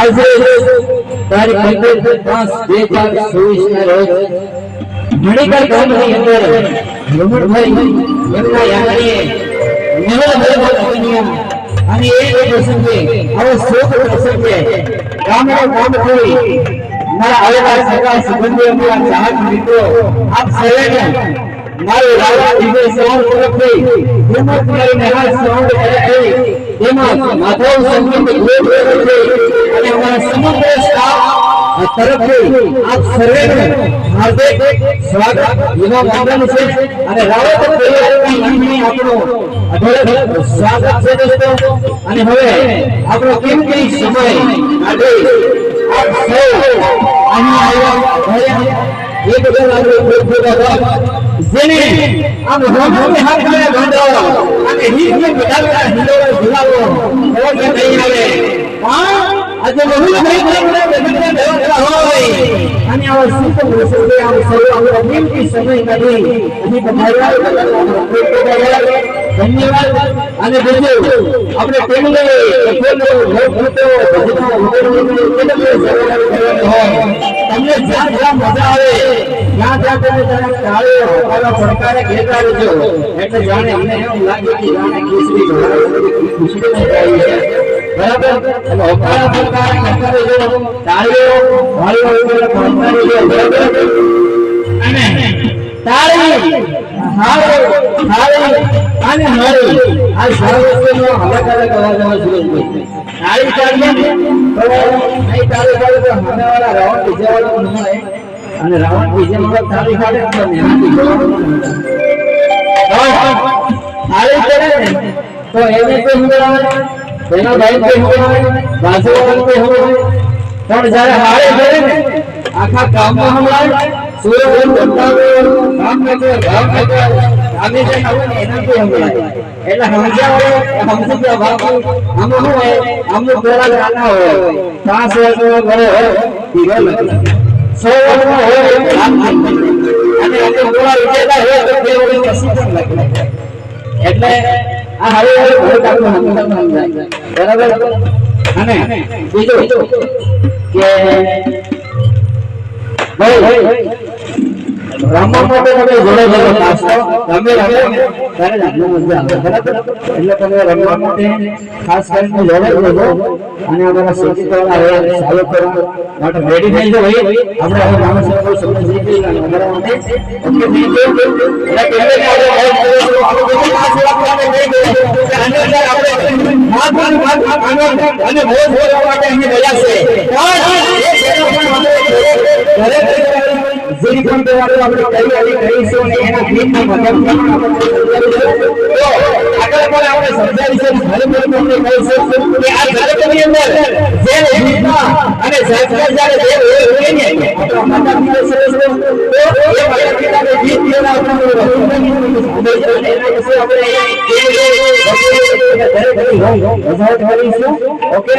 આજે તારીખ 15/5/2024 ના રોજ મણિકર ગામની અંદર રમણભાઈ એમના યાત્રીએ અને એ પ્રસંગે આવો શોક પ્રસંગે ગામનો કામ કરી મારા આવેલા સગા સંબંધીઓ મારા ચાહક મિત્રો આપ સર્વેને મારો રાવણ વિજય સાઉન્ડ તરફથી તેમજ મારી નિહાલ સાઉન્ડ તરફથી તેમજ માધવ સંગીત ગ્રુપ તરફથી અને અમારા સમગ્ર સ્ટાફ તરફથી આપ સર્વેનું હાર્દિક સ્વાગત અભિનંદન છે અને રાવત પરિવારની નામની આપણું અઢળક સ્વાગત છે દોસ્તો અને હવે આપણો કિંમતી સમય આજે આપ સૌ અહીં આવ્યા એક બદલ આપણો ખૂબ ખૂબ આભાર જેને આમ રોમોને હાથ કરે બાંધો અને હીરને બધાના હિલોળો ઝુલાવો ઓર કે નહીં આવે આજે બહુ બધા દેવતા હોય અને આવા સુખ પ્રસંગે આમ સૌ આપણો કિંમતી સમય કાઢી અહીં પધાર્યા ધન્યવાદ અને બીજું આપણે ટેબલે તમને જ્યાં જ્યાં મજા આવે ત્યાં ત્યાં તમે તમે તાળીઓ અને પડકારે ઘેરતા રહેજો એટલે જાણે અમને એવું લાગે કે જાણે ખુશી ખુશી આવી છે બરાબર અને હોકારા પડકારે કરતા રહેજો તાળીઓ વાળીઓ ઉપર પડતા રહેજો બરાબર અને તાળી હારે અને હારે આ સર્વસ્વનો અલગ અલગ અવાજ આવે છે તાળી ચાલીએ તો નહીં તાળી ચાલે તો હમેવાળા રાવણ વિજયવાળો નમણે અને રાવણ વિજયવાળો તાળી કાઢે તો ન્યાથી તાળી કરે ને તો એને કોઈ હંગરાવે એના ભાઈ કોઈ હંગરાવે બાજુવાળા કોઈ હંગરાવે પણ જ્યારે હારે કરે ને આખા ગામમાં હંગરાવે સૂર્ય બતાવે ગામ ને કે ગામ ને કે આમે જે આવે ને એના કોઈ હંગરાવે એટલે હમજાવાળો હમજી કે બાપુ આમ હોય આમ પેલા ગાના હોય 5 વર્ષનો ઘરે હોય હીરો લગે 100 વર્ષનો હોય આમ અને આપણે બોલા વિજેતા હોય તો બે વર્ષ કશું પણ લાગે એટલે આ હવે ઘર કાઢો સમજાય બરાબર અને બીજું કે ભાઈ રમવા માટે તમે જોડે જોડે નાસ્તો તમે રમો ત્યારે જ મજા આવે બરાબર એટલે તમે રમવા માટે ખાસ કરીને જોડે જોડો અને અમારા શિક્ષકોના હવે ચાલુ કરવા માટે રેડી થઈ જાવ ભાઈ આપણે હવે માણસો કોઈ સમજ નહીં અને અમારા માટે ઓકે થઈ ગયું એટલે કેમે કે આપણે બધું ખાસ આપણે નહીં ગયો કે અંદર આપણે અને મોજ કરવા માટે અહીં ગયા છે ઘરે જેની પણ તૈયારી આપણે તૈયારી કરીશું અને એના ગીતના માધ્યમથી તો આગળ પણ આપણે સમજાવીશું ઘરે પણ તમને કહીશું કે આ કાર્યક્રમની અંદર જે ગીતના અને જાતના જ્યારે જે હોય ને આપણે માતા પિતા સરસ તો એ માતા પિતાને ગીત લેવા આપણે એના વિશે આપણે ઘરે કરીશું ઓકે